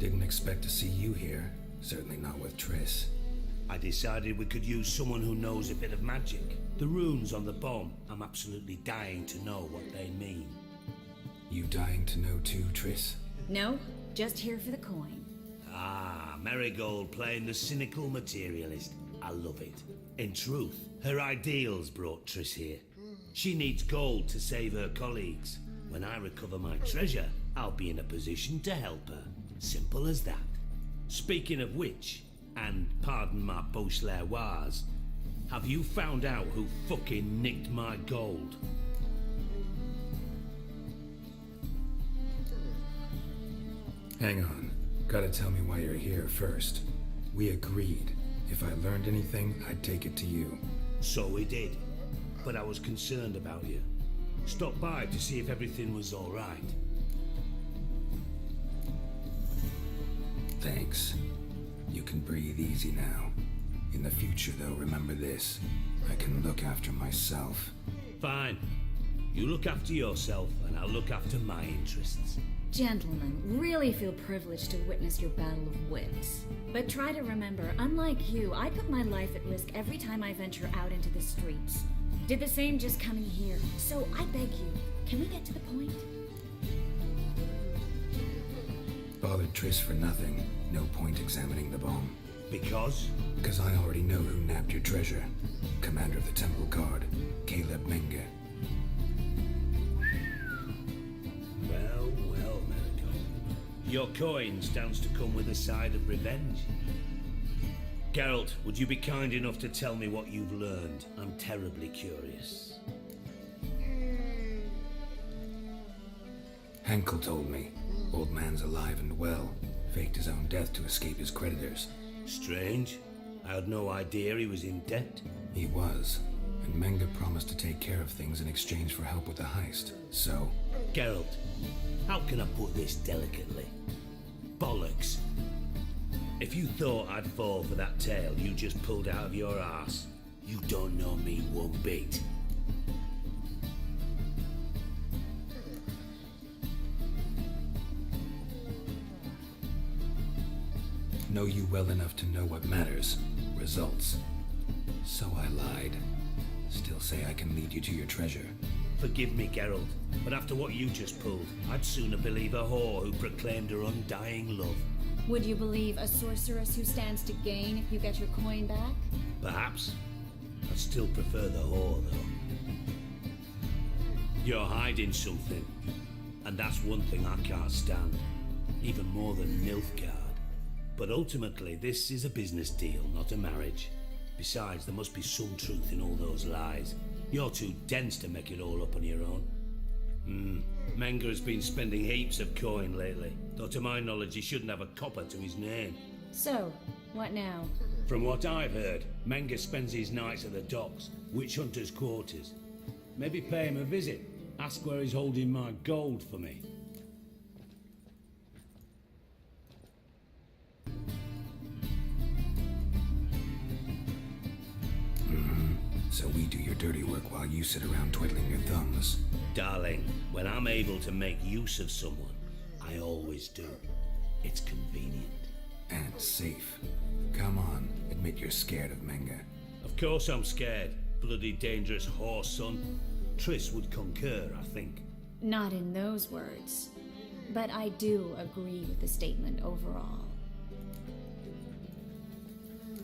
Didn't expect to see you here. Certainly not with Triss. I decided we could use someone who knows a bit of magic. The runes on the bomb, I'm absolutely dying to know what they mean. You dying to know too, Triss? No, just here for the coin. Ah, Marigold playing the cynical materialist. I love it. In truth, her ideals brought Triss here. She needs gold to save her colleagues. When I recover my treasure, I'll be in a position to help her. Simple as that. Speaking of which, and pardon my Beauclervoise, have you found out who fucking nicked my gold? Hang on. Gotta tell me why you're here first. We agreed. If I learned anything, I'd take it to you. So we did. But I was concerned about you. Stopped by to see if everything was all right. Thanks. You can breathe easy now. In the future, though, remember this. I can look after myself. Fine. You look after yourself, and I'll look after my interests. Gentlemen, really feel privileged to witness your battle of wits. But try to remember, unlike you, I put my life at risk every time I venture out into the streets. Did the same just coming here. So I beg you, can we get to the point? Bothered Triss for nothing. No point examining the bomb. Because? Because I already know who nabbed your treasure. Commander of the Temple Guard, Caleb Menge. Well, Marigold. Your coin stands to come with a side of revenge. Geralt, would you be kind enough to tell me what you've learned? I'm terribly curious. Henkel told me. Old man's alive and well. Faked his own death to escape his creditors. Strange. I had no idea he was in debt. He was. And Menge promised to take care of things in exchange for help with the heist. So... Geralt, how can I put this delicately? Bollocks. If you thought I'd fall for that tale you just pulled out of your arse, you don't know me one bit. Know you well enough to know what matters. Results. So I lied. Still say I can lead you to your treasure. Forgive me, Geralt, but after what you just pulled, I'd sooner believe a whore who proclaimed her undying love. Would you believe a sorceress who stands to gain if you get your coin back? Perhaps. I'd still prefer the whore, though. You're hiding something, and that's one thing I can't stand. Even more than Nilfgaard. But ultimately, this is a business deal, not a marriage. Besides, there must be some truth in all those lies. You're too dense to make it all up on your own. Menge has been spending heaps of coin lately, though to my knowledge he shouldn't have a copper to his name. So, what now? From what I've heard, Menge spends his nights at the docks, witch hunters' quarters. Maybe pay him a visit. Ask where he's holding my gold for me. So we do your dirty work while you sit around twiddling your thumbs. Darling, when I'm able to make use of someone, I always do. It's convenient. And safe. Come on, admit you're scared of Menge. Of course I'm scared. Bloody dangerous whore, son. Triss would concur, I think. Not in those words. But I do agree with the statement overall.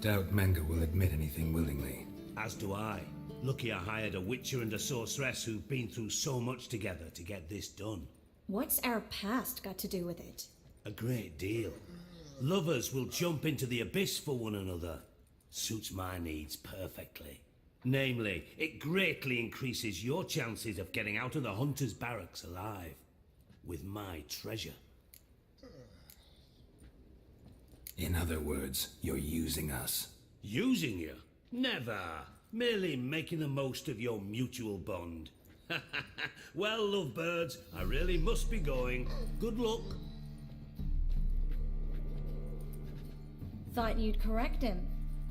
Doubt Menge will admit anything willingly. As do I. Lucky I hired a witcher and a sorceress who've been through so much together to get this done. What's our past got to do with it? A great deal. Lovers will jump into the abyss for one another. Suits my needs perfectly. Namely, it greatly increases your chances of getting out of the hunter's barracks alive. With my treasure. In other words, you're using us. Using you? Never. Merely making the most of your mutual bond. Well, lovebirds, I really must be going. Good luck. Thought you'd correct him.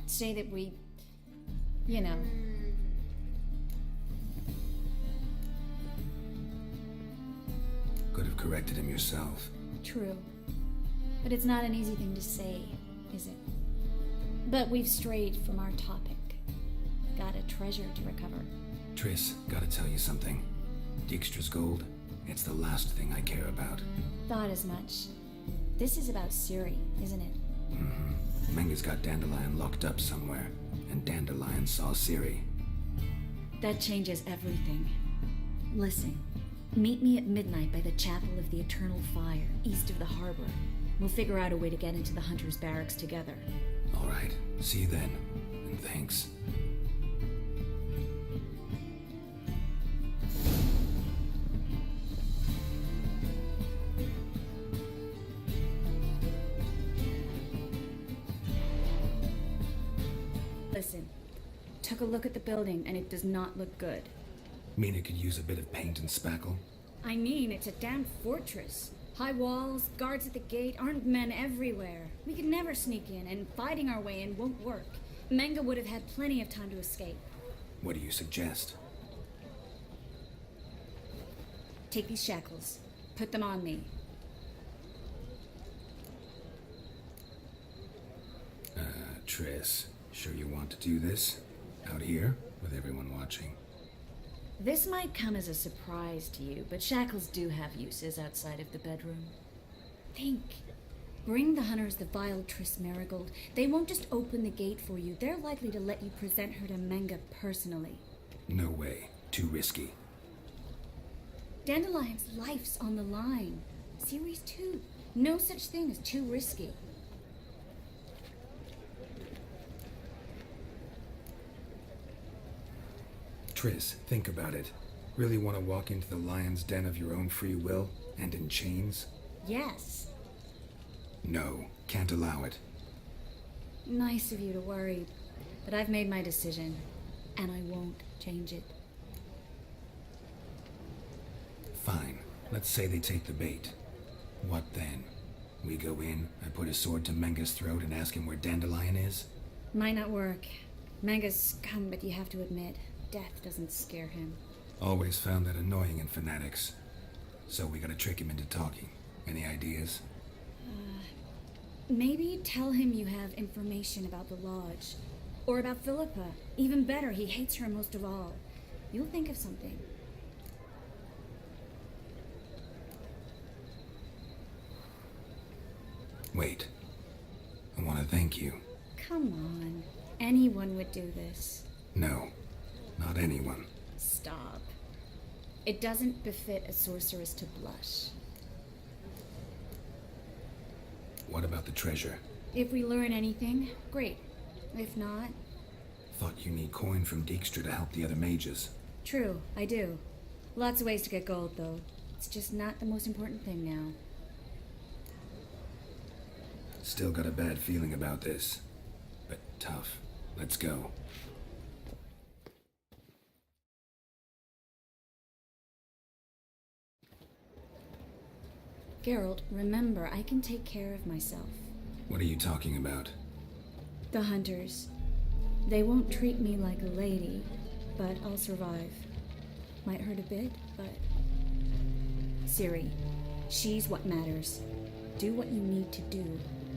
Say that we... you know... Could have corrected him yourself. True. But it's not an easy thing to say, is it? But we've strayed from our topic. Got a treasure to recover. Triss, gotta tell you something. Dijkstra's gold, it's the last thing I care about. Thought as much. This is about Ciri, isn't it? Mm-hmm. Menga's got Dandelion locked up somewhere, and Dandelion saw Ciri. That changes everything. Listen, meet me at midnight by the Chapel of the Eternal Fire, east of the harbor. We'll figure out a way to get into the Hunter's barracks together. All right, see you then, and thanks. Listen, took a look at the building and it does not look good. Mean it could use a bit of paint and spackle? I mean, it's a damn fortress. High walls, guards at the gate, armed men everywhere. We could never sneak in, and fighting our way in won't work. Menga would have had plenty of time to escape. What do you suggest? Take these shackles. Put them on me. Triss, sure you want to do this? Out here, with everyone watching? This might come as a surprise to you, but shackles do have uses outside of the bedroom. Think. Bring the hunters the vile Triss Marigold. They won't just open the gate for you. They're likely to let you present her to Menga personally. No way. Too risky. Dandelion's life's on the line. Ciri's too. No such thing as too risky. Triss, think about it. Really want to walk into the lion's den of your own free will, and in chains? Yes. No, can't allow it. Nice of you to worry, but I've made my decision, and I won't change it. Fine. Let's say they take the bait. What then? We go in, I put a sword to Menga's throat and ask him where Dandelion is? Might not work. Menga's scum, but you have to admit, death doesn't scare him. Always found that annoying in fanatics. So we gotta trick him into talking. Any ideas? Maybe tell him you have information about the Lodge. Or about Philippa. Even better, he hates her most of all. You'll think of something. Wait. I want to thank you. Come on. Anyone would do this. No, not anyone. Stop. It doesn't befit a sorceress to blush. What about the treasure? If we learn anything, great. If not... Thought you need coin from Dijkstra to help the other mages. True, I do. Lots of ways to get gold, though. It's just not the most important thing now. Still got a bad feeling about this. But tough. Let's go. Geralt, remember, I can take care of myself. What are you talking about? The hunters. They won't treat me like a lady, but I'll survive. Might hurt a bit, but... Ciri, she's what matters. Do what you need to do,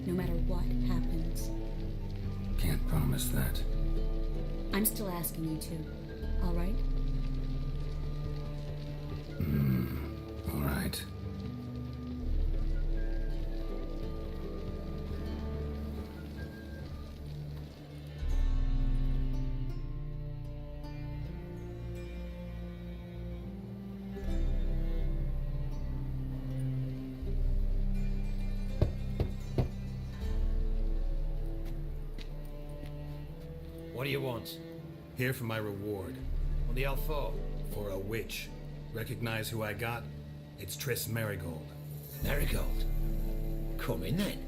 no matter what happens. Can't promise that. I'm still asking you to, all right? All right. What do you want? Here for my reward. What the hell for? For a witch. Recognize who I got? It's Triss Marigold. Marigold. Come in then.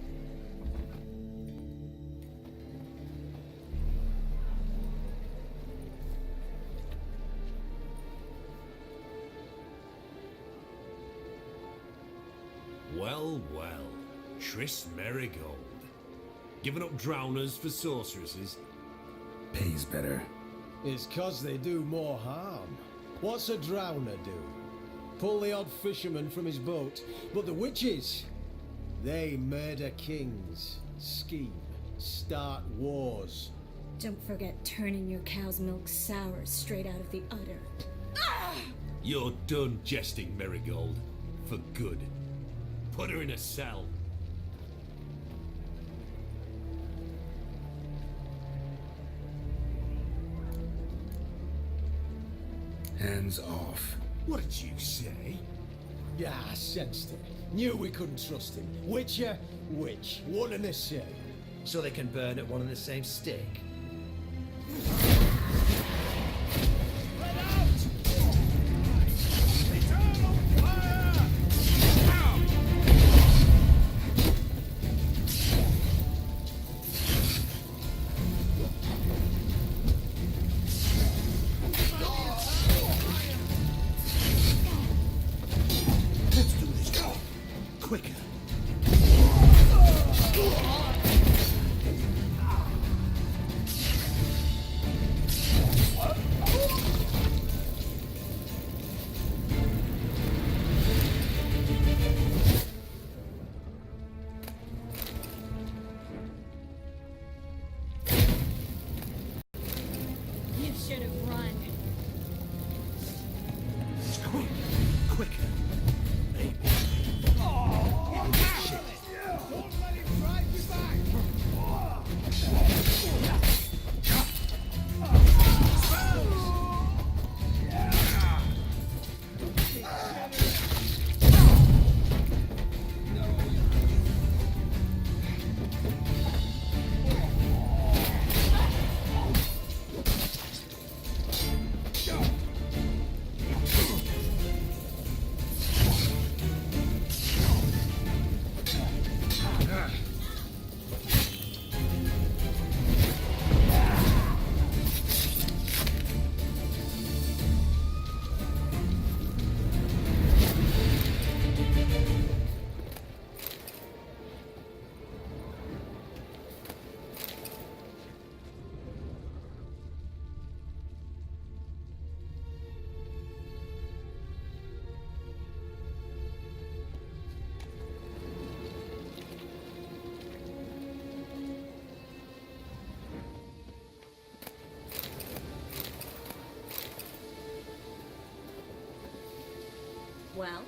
Well, well. Triss Marigold. Giving up drowners for sorceresses? Pays better. It's 'cause they do more harm. What's a drowner do? Pull the odd fisherman from his boat. But the witches, They murder kings, scheme, start wars. Don't forget turning your cow's milk sour straight out of the udder. You're done jesting, Marigold. For good. Put her in a cell. Hands off. What did you say? Yeah, I sensed it. Knew we couldn't trust him. Witcher, witch. One and the same. So they can burn at one and the same stake. Let's do this. Quicker. You should have run. Quicker. Hey. Don't let him drive you back! Well?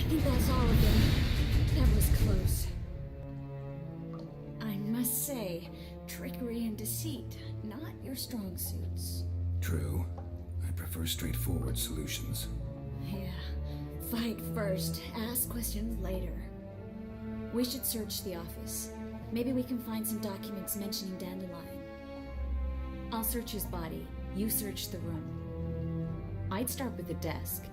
think that's all of them. That was close. I must say, trickery and deceit, not your strong suits. True. I prefer straightforward solutions. Yeah. Fight first, ask questions later. We should search the office. Maybe we can find some documents mentioning Dandelion. I'll search his body. You search the room. I'd start with the desk.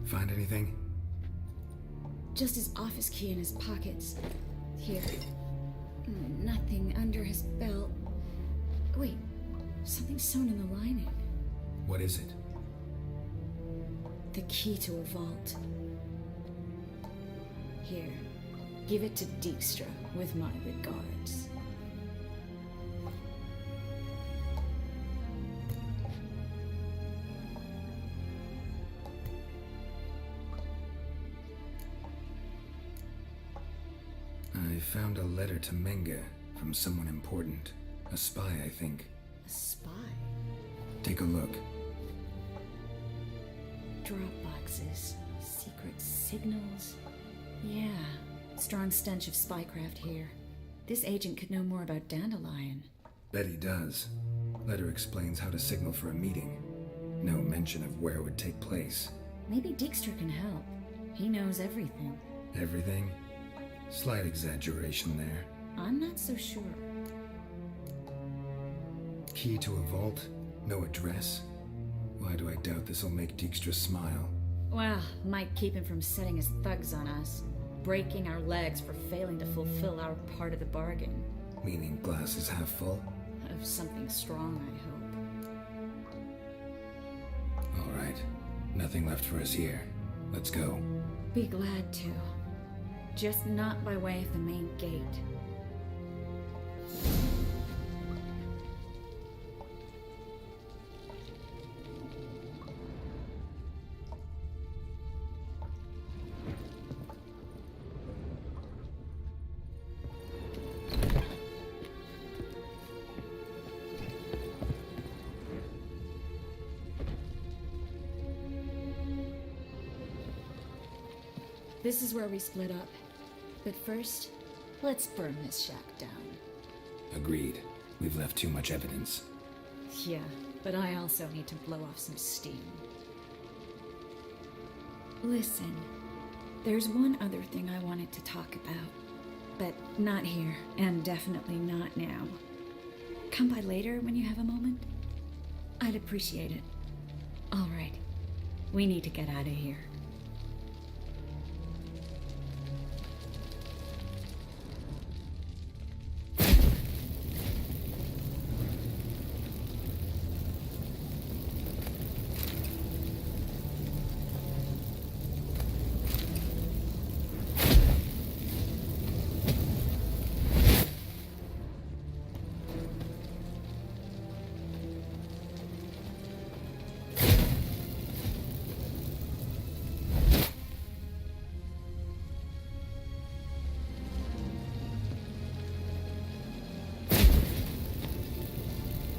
Find anything? Just his office key in his pockets. Here. Nothing under his belt. Wait, something's sewn in the lining. What is it? The key to a vault. Here, give it to Dijkstra with my regards. I found a letter to Menga from someone important. A spy, I think. A spy? Take a look. Drop boxes, secret signals. Yeah, strong stench of spycraft here. This agent could know more about Dandelion. Bet he does. Letter explains how to signal for a meeting. No mention of where it would take place. Maybe Dijkstra can help. He knows everything. Everything? Slight exaggeration there. I'm not so sure. Key to a vault? No address? Why do I doubt this'll make Dijkstra smile? Well, might keep him from setting his thugs on us. Breaking our legs for failing to fulfill our part of the bargain. Meaning glass is half full? Of something strong, I hope. All right. Nothing left for us here. Let's go. Be glad to. Just not by way of the main gate. This is where we split up. But first, let's burn this shack down. Agreed. We've left too much evidence. Yeah, but I also need to blow off some steam. Listen, there's one other thing I wanted to talk about. But not here, and definitely not now. Come by later when you have a moment? I'd appreciate it. All right, we need to get out of here.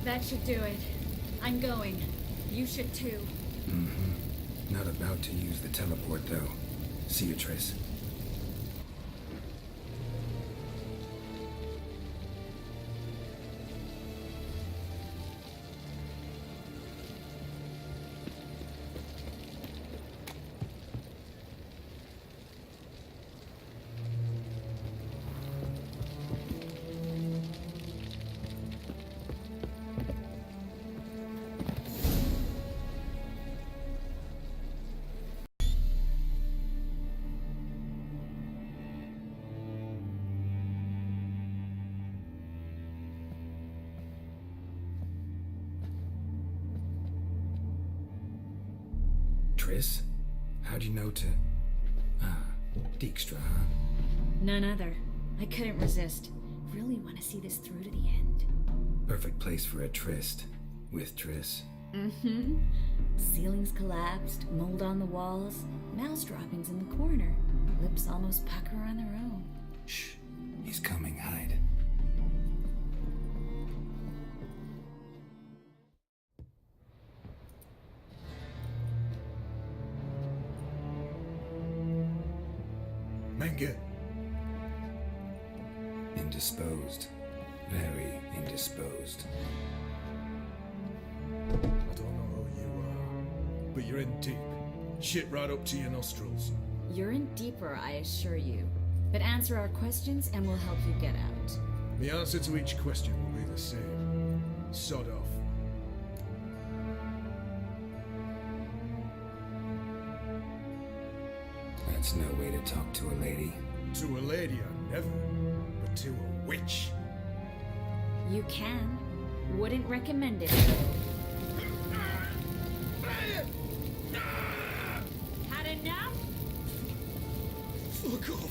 That should do it. I'm going. You should too. Mm-hmm. Not about to use the teleport, though. See you, Triss. Triss? How'd you know to... Ah, Dijkstra, huh? None other. I couldn't resist. Really want to see this through to the end. Perfect place for a tryst. With Triss. Mm-hmm. Ceilings collapsed, mold on the walls, mouse droppings in the corner. Lips almost pucker on their own. Shh. He's coming, hide. Menge. Indisposed. Very indisposed. I don't know who you are, but you're in deep. Shit right up to your nostrils. You're in deeper, I assure you. But answer our questions and we'll help you get out. The answer to each question will be the same. Sod off. That's no way to talk to a lady. To a lady, I never. But to a witch. You can. Wouldn't recommend it. Had enough? Fuck off.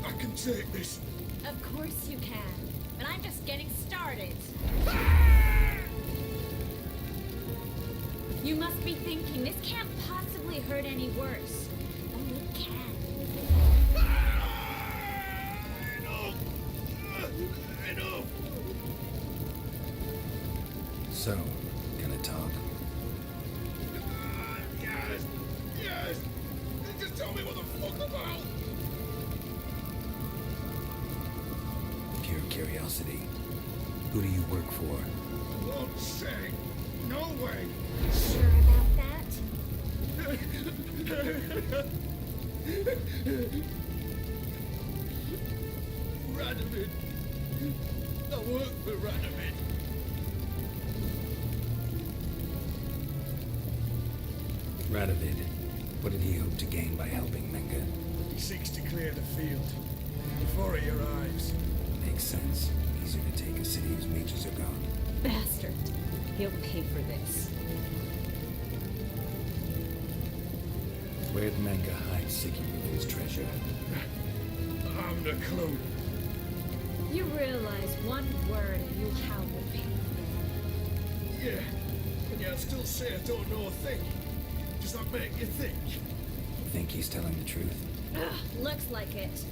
I can take this. Of course you can. But I'm just getting started. You must be thinking, this can't possibly hurt any worse. Oh, it can. Enough! So, gonna talk? Yes! Yes! Just tell me what the fuck about! Pure curiosity. Who do you work for? Won't say. No way! Sure about that? Radovid. I work for Radovid. Radovid. What did he hope to gain by helping Menge? He seeks to clear the field. Before he arrives. Makes sense. Easier to take a city whose mages are gone. Bastard. He'll pay for this. Where'd Menge hide Siggy Reuven's treasure? I'm the clue. You realize one word and you'll howl with pain. Yeah. And yet I still say I don't know a thing. Does that make you think? Think he's telling the truth? Ugh, looks like it.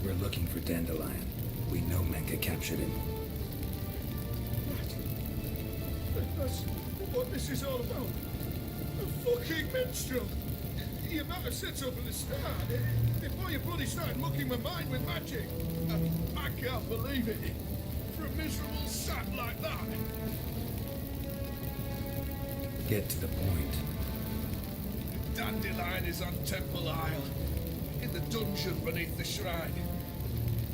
We're looking for Dandelion. We know Menge captured him. That's what this is all about. A fucking minstrel. You might have said so from the start. Before you bloody started mucking my mind with magic. I can't believe it. For a miserable sap like that. Get to the point. Dandelion is on Temple Isle. In the dungeon beneath the shrine.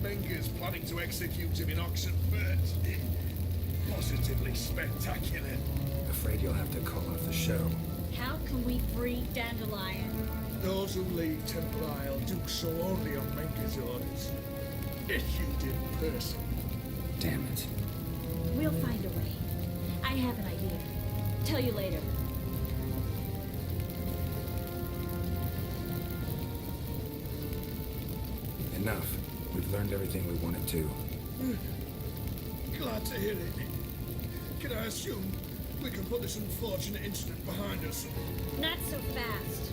Menge's planning to execute him in Oxenfurt. Positively spectacular. Afraid you'll have to call off the show. How can we free Dandelion? Those who leave Temple Isle do so only on Menge's orders. Issued in person. Damn it. We'll find a way. I have an idea. Tell you later. Enough. We've learned everything we wanted to. Glad to hear it. Can I assume we can put this unfortunate incident behind us? Not so fast.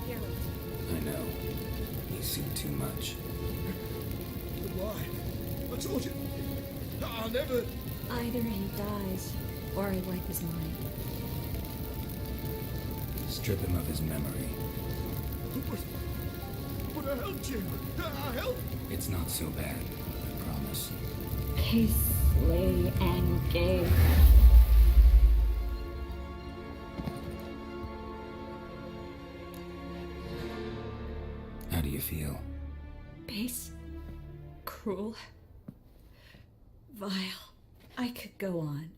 Geralt. I know. He's seen too much. But why? I told you. I'll never... Either he dies, or I wipe his mind. Strip him of his memory. But I helped you. I helped. It's not so bad, I promise. Kiss, lay, and gay. How do you feel? Base. Cruel. Vile. I could go on.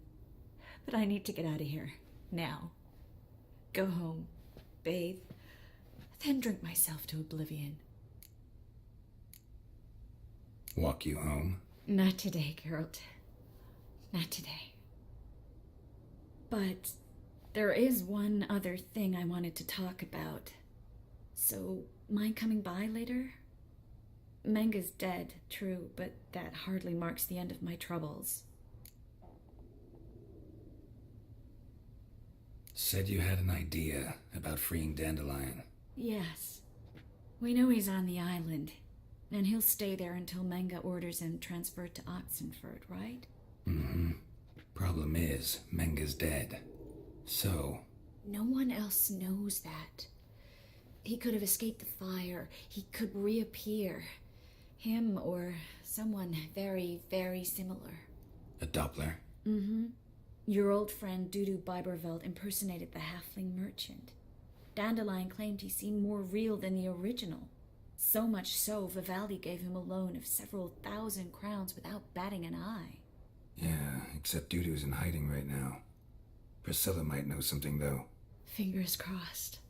But I need to get out of here. Now. Go home. Bathe. Then drink myself to oblivion. Walk you home? Not today, Geralt. Not today. But There is one other thing I wanted to talk about. So, mind coming by later? Menga's dead, true, but that hardly marks the end of my troubles. Said you had an idea about freeing Dandelion. Yes. We know he's on the island, and he'll stay there until Menga orders him transferred to Oxenford, right? Mm-hmm. Problem is, Menga's dead. So... No one else knows that. He could have escaped the fire. He could reappear. Him or someone very, very similar. a Doppler? Mm-hmm. Your old friend Dudu Biberveld impersonated the halfling merchant. Dandelion claimed he seemed more real than the original. So much so, Vivaldi gave him a loan of several thousand crowns without batting an eye. Yeah, except Dudu's in hiding right now. Priscilla might know something, though. Fingers crossed.